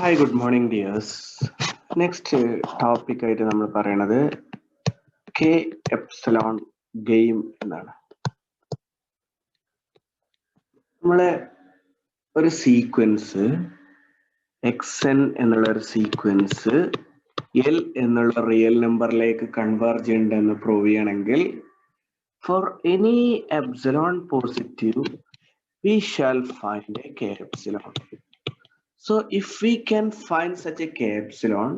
Hi, good morning, dears. Next topic ആയിട്ട് നമ്മൾ പറയണത് കെ എപ്സിലോൺ ഗെയിം എന്നാണ്. നമ്മളെ ഒരു സീക്വൻസ് എക്സ് എന്നുള്ള ഒരു സീക്വൻസ് എൽ എന്നുള്ള റിയൽ നമ്പറിലേക്ക് കൺവേർജ് ചെയ്യണ്ടെന്ന് പ്രൂവ് ചെയ്യണമെങ്കിൽ for any epsilon positive we shall find a k epsilon. So if we can find such a k epsilon,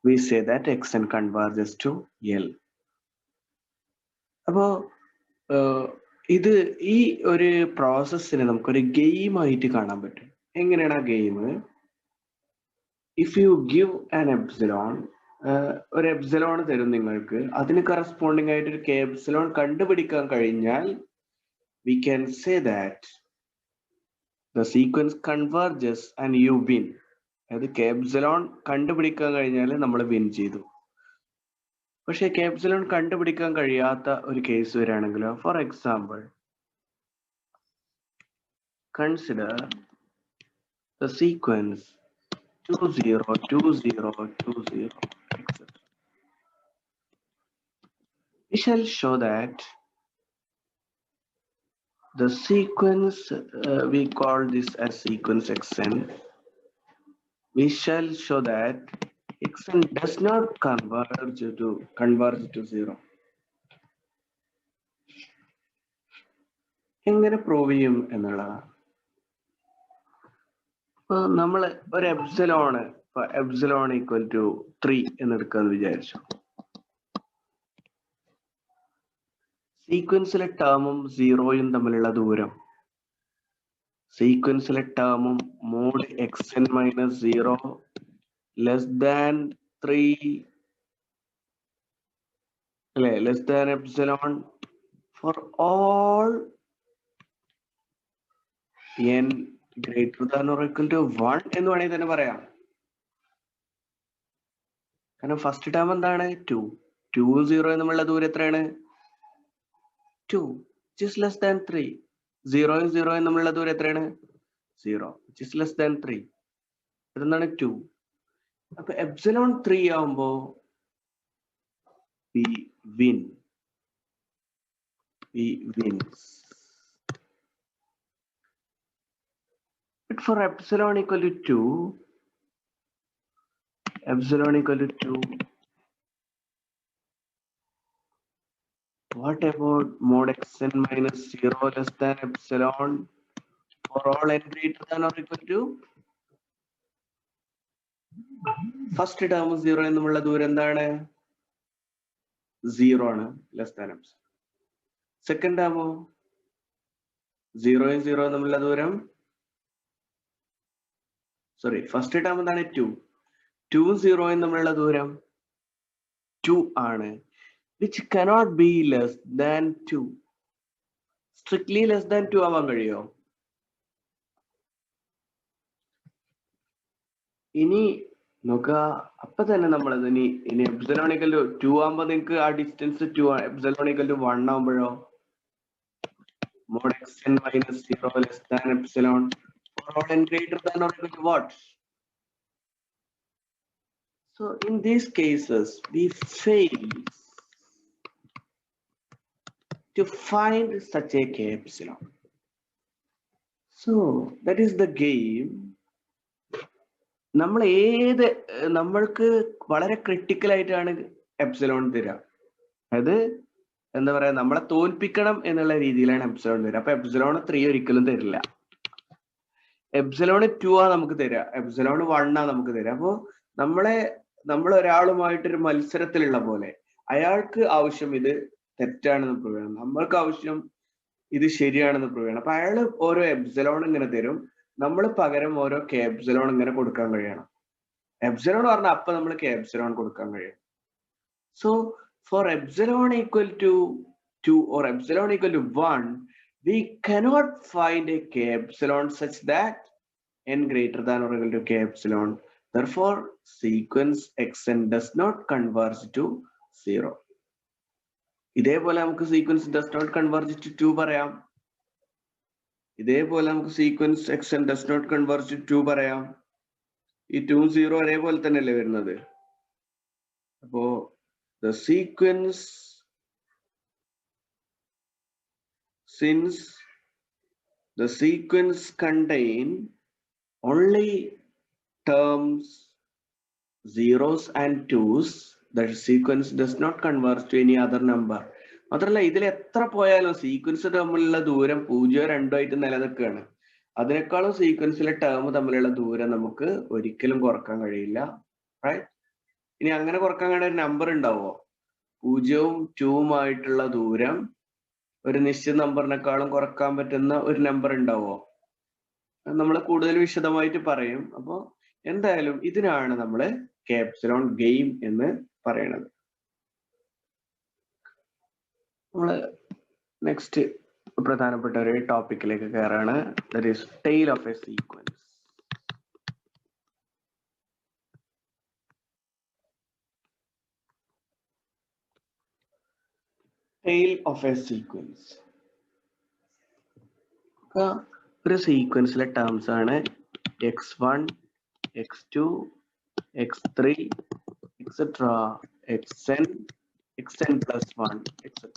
we say that xn converges to L. അപ്പോൾ ഇത് ഈ ഒരു പ്രോസസ്സിനെ നമുക്കൊരു game ആയിട്ട് കാണാൻ പറ്റും. എങ്ങനെയാണ് ആ game? If you give an epsilon, ഒരു എപ്സിലോൺ തരും നിങ്ങൾക്ക്, അതിന് കറസ്പോണ്ടിങ് ആയിട്ട് ഒരു കെ എപ്സിലോൺ കണ്ടുപിടിക്കാൻ കഴിഞ്ഞാൽ we can say that the sequence converges and you win. അതായത് കെ എപ്സിലോൺ കണ്ടുപിടിക്കാൻ കഴിഞ്ഞാൽ നമ്മൾ വിൻ ചെയ്തു. പക്ഷെ കെ എപ്സിലോൺ കണ്ടുപിടിക്കാൻ കഴിയാത്ത ഒരു കേസ് വരികയാണെങ്കിലോ, for example consider the sequence 2 0 2 0 2 0 etc. We shall show that the sequence, we call this as sequence xn. We shall show that xn does not converge to 0. എങ്ങനെ prove ചെയ്യും എന്നുള്ളതാണ്. ഇപ്പൊ നമ്മൾ ഒരു എപ്സിലോൺ ഈക്വൽ ടു 3 എന്നെടുക്കാന്ന് വിചാരിച്ചു. സീക്വൻസിലെ ടേമും സീറോയും തമ്മിലുള്ള ദൂരം, സീക്വൻസിലെ ടേമും mod xn minus 0 less than 3 അല്ലെ, less than epsilon for all n greater than or equal to 1 എന്ന് വേണമെങ്കിൽ തന്നെ പറയാം. കാരണം ഫസ്റ്റ് ടേം എന്താണ്? 2 0 തമ്മിലുള്ള ദൂരം എത്രയാണ്? 2 which is less than 3. 0 തമ്മിലുള്ള ദൂരം എത്രയാണ്? 0 which is less than 3. ഇതെന്താണ്? 2. അപ്പൊ എപ്സിലോൺ 3 ആവുമ്പോ we wins. But for epsilon equal to 2, what about mod xn minus 0 less than epsilon for all n greater than or equal to? First term 0 എന്നുള്ള ദൂരം എന്താണ്? 0 ആണ്, ലെസ് ദാൻ എപ്സിലോൺ. സെക്കൻഡ് ടേമോ 0 തമ്മിലുള്ള ദൂരം, sorry, first term എന്താണ്? 2 0 തമ്മിലുള്ള ദൂരം 2 ആണ്, which cannot be less than 2. Strictly less than 2 ആവാൻ കഴിയോ? ഇനി നോക്കുക, അപ്പൊ തന്നെ നമ്മളത് ഇനി എപ്സിലോൺ ഈക്വൽ ടു 2 ആകുമ്പോ നിങ്ങൾക്ക് ആ ഡിസ്റ്റൻസ് 2 എപ്സിലോൺ ഈക്വൽ ടു 1 ആകുമ്പോഴോ mod xn minus 0 less than epsilon for all n greater than or equal to what? So in these cases we fail to find such a k epsilon. So that is the game. നമ്മൾക്ക് വളരെ critical ആയിട്ടാണ് epsilon തരിക. അതായത് എന്താ പറയാ, നമ്മളെ തോൽപ്പിക്കണം എന്നുള്ള രീതിയിലാണ് എപ്സിലോൺ തരിക. അപ്പൊ എപ്സിലോൺ 3 ഒരിക്കലും തരില്ല. എപ്സിലോൺ 2 ആ നമുക്ക് തരിക, എപ്സിലോൺ 1 ആ നമുക്ക് തരിക. അപ്പോ നമ്മൾ ഒരാളുമായിട്ടൊരു മത്സരത്തിലുള്ള പോലെ, അയാൾക്ക് ആവശ്യം ഇത് തെറ്റാണെന്ന് പ്രൂവ് ചെയ്യണം, നമ്മൾക്ക് ആവശ്യം ഇത് ശരിയാണെന്ന് പ്രൂവ് ചെയ്യണം. അപ്പൊ അയാൾ ഓരോ എപ്സിലോൺ ഇങ്ങനെ തരും, നമ്മൾ പകരം ഓരോ കെ എപ്സിലോൺ ഇങ്ങനെ കൊടുക്കാൻ കഴിയണം. എപ്സിലോൺ പറഞ്ഞാൽ അപ്പൊ നമ്മൾ കെ എപ്സിലോൺ കൊടുക്കാൻ കഴിയും. So for epsilon equal to 2 or epsilon equal to 1, we cannot find a k epsilon such that n greater than or equal to k epsilon. Therefore, sequence xn does not converge to 0. ഇതേപോലെ നമുക്ക് sequence does not converge to 2 പറയാം. ഇതേപോലെ നമുക്ക് sequence xn does not converge to 2 പറയാം. ഈ 2 0 ഒരേപോലെ തന്നെയല്ലേ വരുന്നത്. അപ്പോ the sequence, since the sequence contain only terms zeros and twos, the sequence does not converge to any other number. മാത്രല്ല ഇതിൽ എത്ര പോയാലും സീക്വൻസ് തമ്മിലുള്ള ദൂരം 0 2 ആയിട്ട് നിലനിൽക്കുകയാണ്. അതിനേക്കാളും സീക്വൻസിലെ ടേം തമ്മിലുള്ള ദൂരം നമുക്ക് ഒരിക്കലും കുറക്കാൻ കഴിയില്ല. റൈറ്റ്? ഇനി അങ്ങനെ കുറക്കാൻ കഴിയുന്ന ഒരു നമ്പർ ഉണ്ടാവോ? 0ഉം 2ഉം ആയിട്ടുള്ള ദൂരം ഒരു നിശ്ചിത നമ്പറിനേക്കാളും കുറക്കാൻ പറ്റുന്ന ഒരു നമ്പർ ഉണ്ടാവോ? നമ്മൾ കൂടുതൽ വിശദമായിട്ട് പറയും. അപ്പോൾ എന്തായാലും ഇതിനാണ് നമ്മൾ K-epsilon ഗെയിം എന്ന് പറയുന്നത്. നമ്മള് നെക്സ്റ്റ് പ്രധാനപ്പെട്ട ഒരു ടോപ്പിക്കിലേക്ക് കയറാണ്. That is tail of a sequence. Tail of a sequence ഒരു സീക്വൻസിലെ ടേംസ് ആണ് x1, x2, x3, etc., xn, xn plus 1, etc.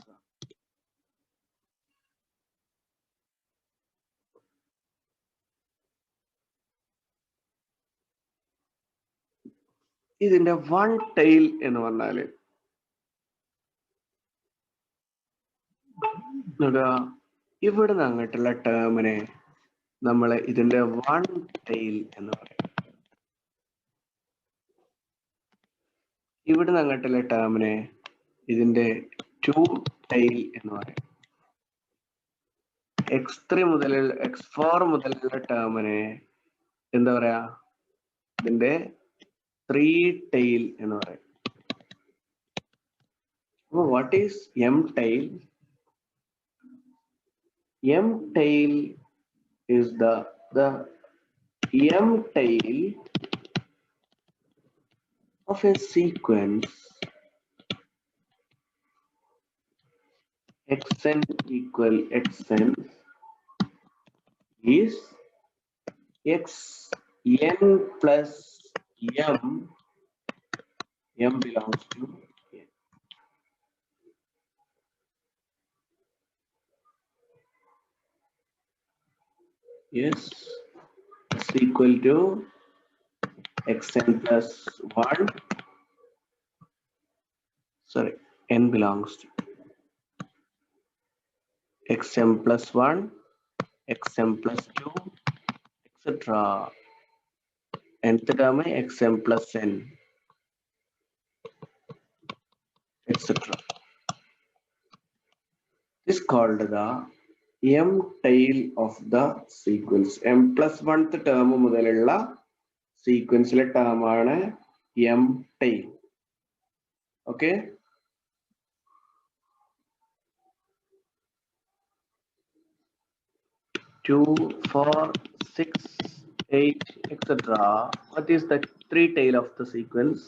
ഇതിന്റെ വൺ ടെയിൽ എന്ന് പറഞ്ഞാല് ഇവിടുന്ന് അങ്ങോട്ടുള്ള ടേമിനെ നമ്മൾ ഇതിന്റെ വൺ ടെയിൽ എന്ന് പറയും. ഇവിടുന്ന് അങ്ങോട്ടുള്ള ടേമിനെ ഇതിന്റെ ടു ടെയിൽ എന്ന് പറയും. x3 മുതൽ x4 മുതലുള്ള ടേമിനെ എന്താ പറയാ? ഇതിന്റെ ത്രീ ടെയിൽ എന്ന് പറയും. അപ്പൊ what is M tail? M tail is the M tail of a sequence xn equal xn is xn plus m belongs to n. Yes, is equal to xn plus 1. Sorry, n belongs to xm plus 1, xm plus 2, etc. nth term xm plus n, etc. This is called the M tail of the sequence. M plus 1th term മുതലുള്ള സീക്വൻസിലെ term ആണ് M tail. Okay? Two, 4, 6, 8, etc. What is the three tail of the sequence?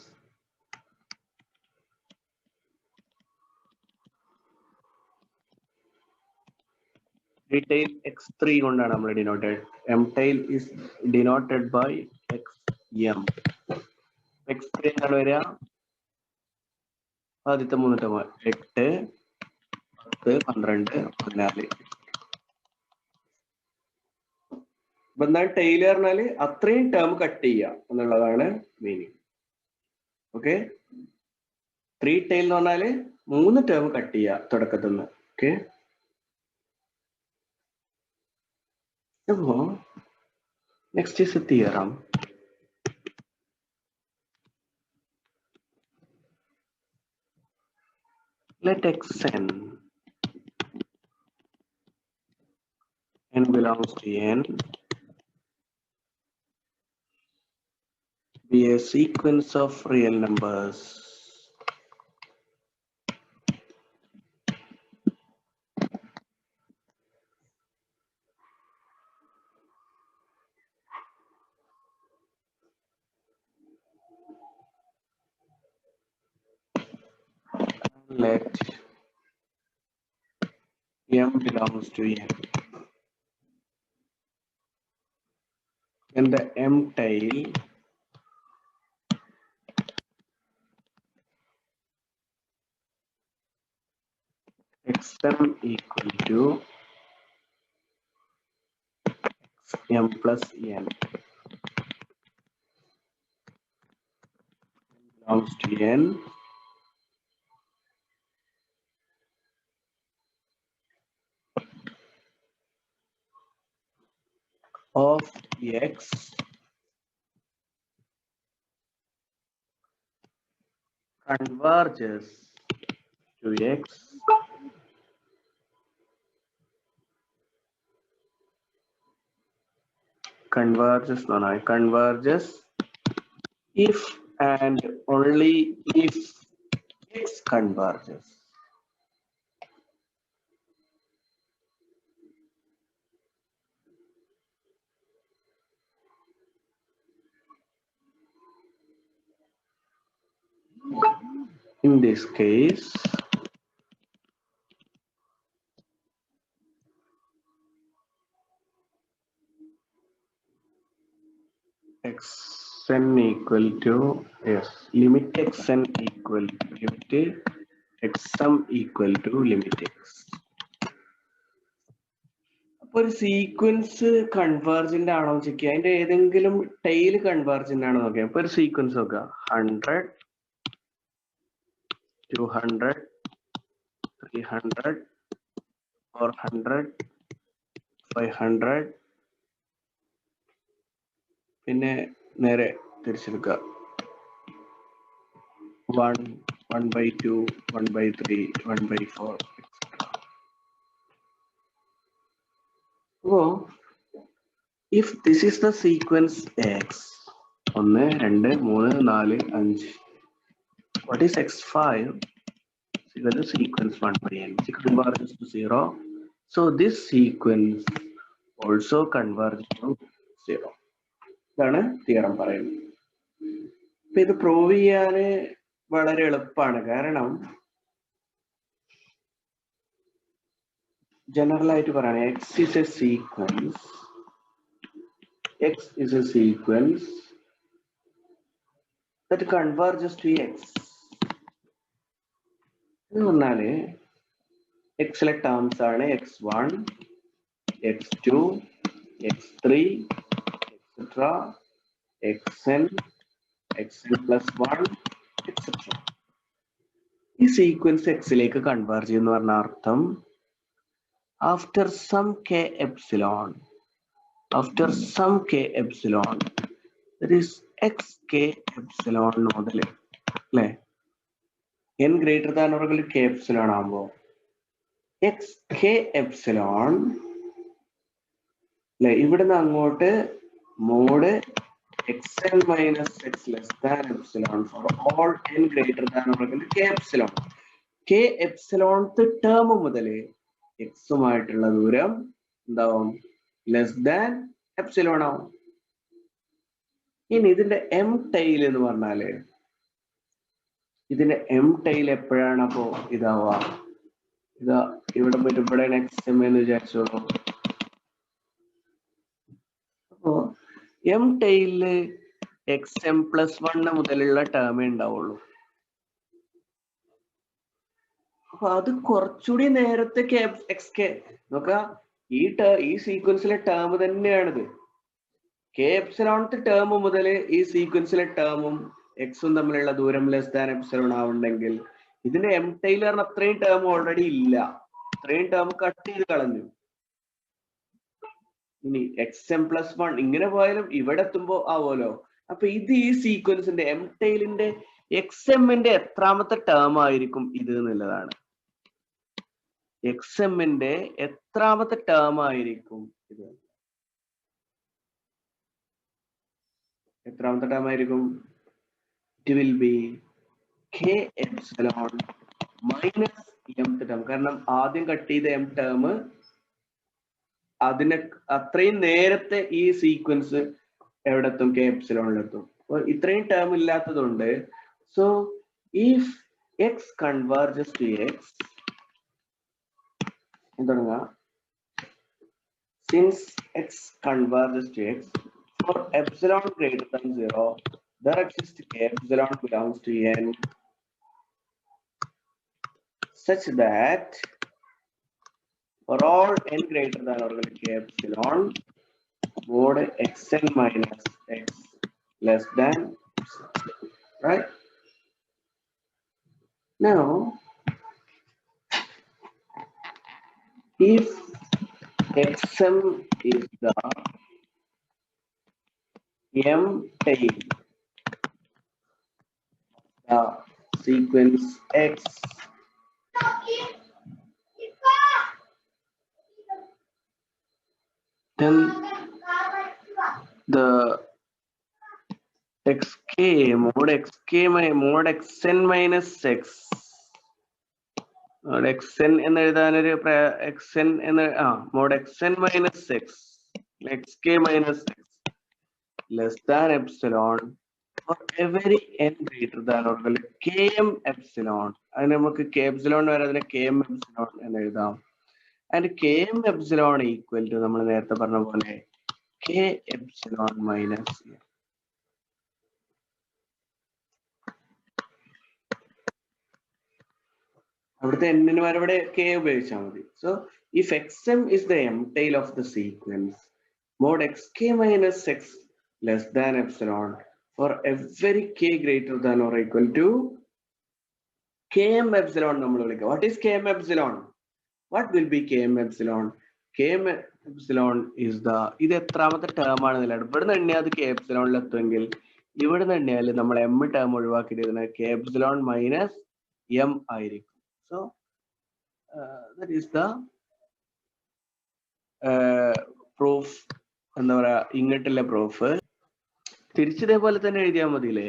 Three tail x3 കൊണ്ടാണ് നമ്മൾ denoted. M tail is denoted by xm. x3 എന്താണ് വരിക? ആദ്യത്തെ മൂന്ന് term 8, 10, 12, 14. അപ്പൊ എന്താണ് ടെയിൽ പറഞ്ഞാല് അത്രയും ടേം കട്ട് ചെയ്യുക എന്നുള്ളതാണ് മീനിങ്. ഓക്കെ, ത്രീ ടെയിൽ എന്ന് പറഞ്ഞാല് മൂന്ന് ടേം കട്ട് ചെയ്യുക തുടക്കത്തിൽ നിന്ന്. ഓക്കെ, അപ്പോ next is A theorem. Let xn n belongs to n be a sequence of real numbers let m belongs to n. And the m tail xm equal to xm plus n belongs to n of x converges to x converges if and only if x converges. In this case, xn equal to limit xn equal to limit xm equal to limit x. അപ്പൊ ഒരു sequence convergent ആണോ check ചെയ്യുക, അതിന്റെ ഏതെങ്കിലും tile convergent ആണോ നോക്കുക. അപ്പൊ ഒരു സീക്വൻസ് നോക്കുക, 100 200 300 400 500 പിന്നെ നേരെ തിരിച്ചെടുക്കുക 1 1/2 1/3 1/4. So if this is the sequence x 1 2 3 4 5, what is x5? Equal to sequence 1/n. It converges to 0. So this sequence also converges to 0. ഇതാണ് തിയറം പറയുന്നത്. അപ്പൊ ഇത് പ്രൂവ് ചെയ്യാന് വളരെ എളുപ്പമാണ്. കാരണം ജനറൽ ആയിട്ട് പറയണേ, x is a sequence that converges to x. എന്ന് പറഞ്ഞാല് എക്സിലെ ടേംസ് ആണ് x1 x2 x3 etc xn xn+1 etc. ഈ സീക്വൻസ് എക്സിലേക്ക് കൺവേർജ് ചെയ്യുന്ന പറഞ്ഞ അർത്ഥം after some k epsilon that is xk epsilon മുതൽ അല്ലേ n greater than or equal to k epsilon ആകുമ്പോൾ xk epsilon അല്ലെ, ഇവിടുന്ന് അങ്ങോട്ട് mode xn minus x less than epsilon for all n greater than or equal to k epsilon. k epsilon term മുതൽ എക്സുമായിട്ടുള്ള ദൂരം എന്താവും, less than epsilon ആവും. ഇനി ഇതിന്റെ എം ടൈൽ എന്ന് പറഞ്ഞാല്, ഇതിന്റെ എം ടൈൽ എപ്പോഴാണ് അപ്പോ ഇതാവുക, ഇതാ ഇവിടെ പോയിട്ട് ഇവിടെ എക്സ് എം എന്ന് വിചാരിച്ചോളൂ. അപ്പോ എം ടൈലില് xm+1 മുതലുള്ള ടേമേ ഉണ്ടാവുള്ളൂ. അപ്പൊ അത് കുറച്ചുകൂടി നേരത്തെ എക്സ് കെ നോക്ക, ഈ സീക്വൻസിലെ ടേം തന്നെയാണിത്. കെ എപ്സിലോണത്തെ ടേം മുതൽ ഈ സീക്വൻസിലെ ടേമും എക്സും തമ്മിലുള്ള ദൂരം ലെസ് ദാൻ എപ്സിലോൺ ആവുണ്ടെങ്കിൽ ഇതിന്റെ എം ടൈലർ അത്രയും ടേം ഓൾറെഡി ഇല്ല, അത്രയും ടേം കട്ട് ചെയ്ത് കളഞ്ഞു. ഇനി xm+1 ഇങ്ങനെ പോയാലും ഇവിടെ എത്തുമ്പോ ആവുമല്ലോ. അപ്പൊ ഇത് ഈ സീക്വൻസിന്റെ എം ടൈലിന്റെ xmന്റെ എത്രാമത്തെ ടേം ആയിരിക്കും ഇത് എന്നുള്ളതാണ്. xmന്റെ എത്രാമത്തെ ടേം ആയിരിക്കും ഇത്, എത്രാമത്തെ ടേം ആയിരിക്കും? It will be k epsilon minus mth term. കാരണം ആദ്യം കട്ട് ചെയ്ത എം ടേം അതിനെ അത്രയും നേരത്തെ ഈ സീക്വൻസ് എവിടെത്തും, കെ എപ്സിലോണിലെത്തും. അപ്പൊ ഇത്രയും ടേം ഇല്ലാത്തതുകൊണ്ട് so if X converges to X തുടങ്ങുക, since X converges to X four epsilon greater than 0 there exists k epsilon belongs to n such that for all n greater than or equal to k epsilon mod xn minus x less than epsilon, right? Now if xm is the m tail the sequence x, then the xk mod xn minus x mod xn എന്ന് എഴുതാനൊരു xn എന്ന് mod xn minus x xk minus x less than epsilon for every n greater than or equal to km epsilon. അതിന് നമുക്ക് k epsilon വരെ അതിനെ km epsilon എന്ന് എഴുതാം. And km epsilon equal to നമ്മൾ നേരത്തെ പറഞ്ഞ പോലെ k epsilon minus m. അവിടുത്തെ n വരെ ഇവിടെ k ഉപയോഗിച്ചാൽ മതി. So if xm is the m tail of the sequence mod xk minus x less than epsilon for every k greater than or equal to km epsilon നമ്മൾ വിളിക്കുക. What is km epsilon? What will be km epsilon? Km epsilon is the ഇത് എത്രാമത്തെ term ആണെന്നില്ല. ഇവിടുന്ന് എണ്ണിയാൽ അത് k epsilon എത്തുമെങ്കിൽ ഇവിടുന്ന് എണ്ണിയാൽ നമ്മൾ m ടേം ഒഴിവാക്കിയിട്ട് k epsilon minus m ആയിരിക്കും. So that is the proof. എന്താ പറയാ ഇങ്ങോട്ടുള്ള പ്രൂഫ് തിരിച്ചതേപോലെ തന്നെ എഴുതിയാൽ മതിയില്ലേ?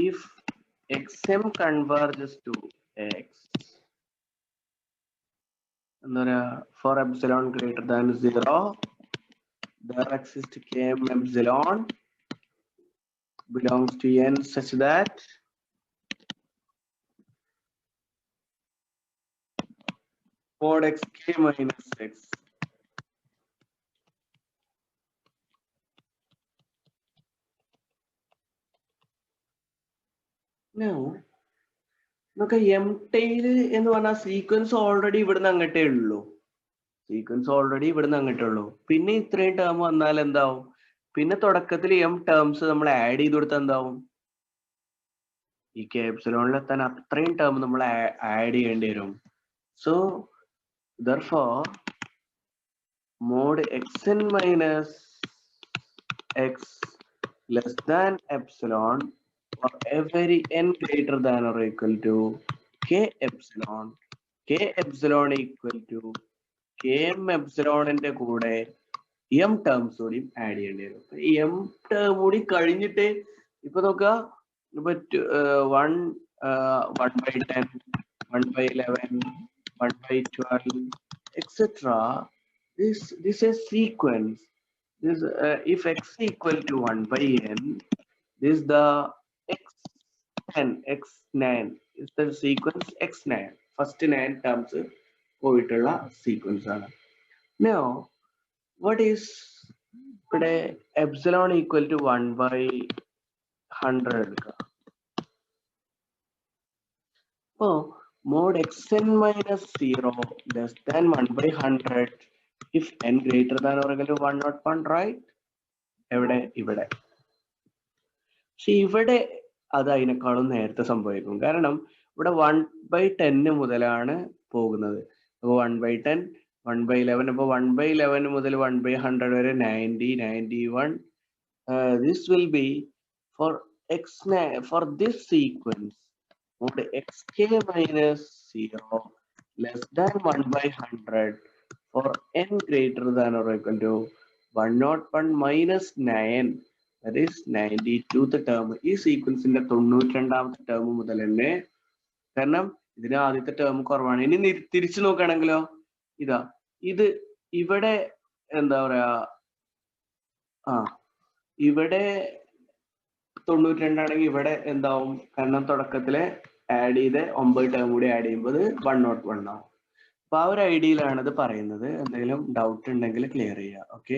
If xm converges to x for epsilon greater than 0 there exists km epsilon belongs to n such that mod xk minus x now നമുക്ക് m tail എന്ന് പറഞ്ഞാൽ sequence already ഇവിടുന്ന് അങ്ങോട്ടേ ഉള്ളൂ. പിന്നെ ഇത്രയും ടേം വന്നാൽ എന്താവും? പിന്നെ തുടക്കത്തിൽ m ടേംസ് നമ്മൾ ആഡ് ചെയ്ത് കൊടുത്താൽ എന്താവും? ഈ k epsilon എത്താൻ അത്രയും ടേം നമ്മൾ ആഡ് ചെയ്യേണ്ടി വരും. So therefore mod xn minus x less than epsilon for every n greater than or equal to k epsilon equal to km epsilon ന്റെ കൂടെ m ടേംസ് കൂടി ആഡ് ചെയ്യേണ്ടി വരും. m ടേം കൂടി കഴിഞ്ഞിട്ട് ഇപ്പൊ നോക്കുക, ഇപ്പൊ 1/10 1/11 1/12 etc. This is a sequence. This if x equal to 1/n, this is the x9 is the sequence x9. First 9 terms പോയിട്ടുള്ള sequence ആണ്. Now what is ഇവിടെ epsilon equal to 1/100 എടുക്കുക. അപ്പോ mod xn minus 0 less than 1/100 if n greater than or equal to 101, right? എവിടെ? ഇവിടെ. പക്ഷെ ഇവിടെ അത് അതിനേക്കാളും നേരത്തെ സംഭവിക്കും. കാരണം ഇവിടെ 1/10 മുതലാണ് പോകുന്നത്. അപ്പോൾ 1/10 1/11 അപ്പോൾ 1/11 മുതൽ 1/100 വരെ 90 91. This will be for x9 for this sequence mod xk minus 0 less than 1/100 for n greater than or equal to 101 minus 9, that is 92th term. ഈ സീക്വൻസിന്റെ 92ാമത്തെ ടേം മുതൽ തന്നെ, കാരണം ഇതിന് ആദ്യത്തെ ടേം കുറവാണ്. ഇനി തിരിച്ചു നോക്കുകയാണെങ്കിലോ ഇതാ ഇത് ഇവിടെ എന്താ പറയാ ഇവിടെ 92 ആണെങ്കിൽ ഇവിടെ എന്താവും? കാരണം തുടക്കത്തിലെ ആഡ് ചെയ്ത് 9 ടേം കൂടി ആഡ് ചെയ്യുമ്പോൾ 101 ആവും. അപ്പൊ ആ ഒരു ഐഡിയയിലാണ് ഇത് പറയുന്നത്. എന്തെങ്കിലും ഡൗട്ട് ഉണ്ടെങ്കിൽ ക്ലിയർ ചെയ്യുക. ഓക്കെ.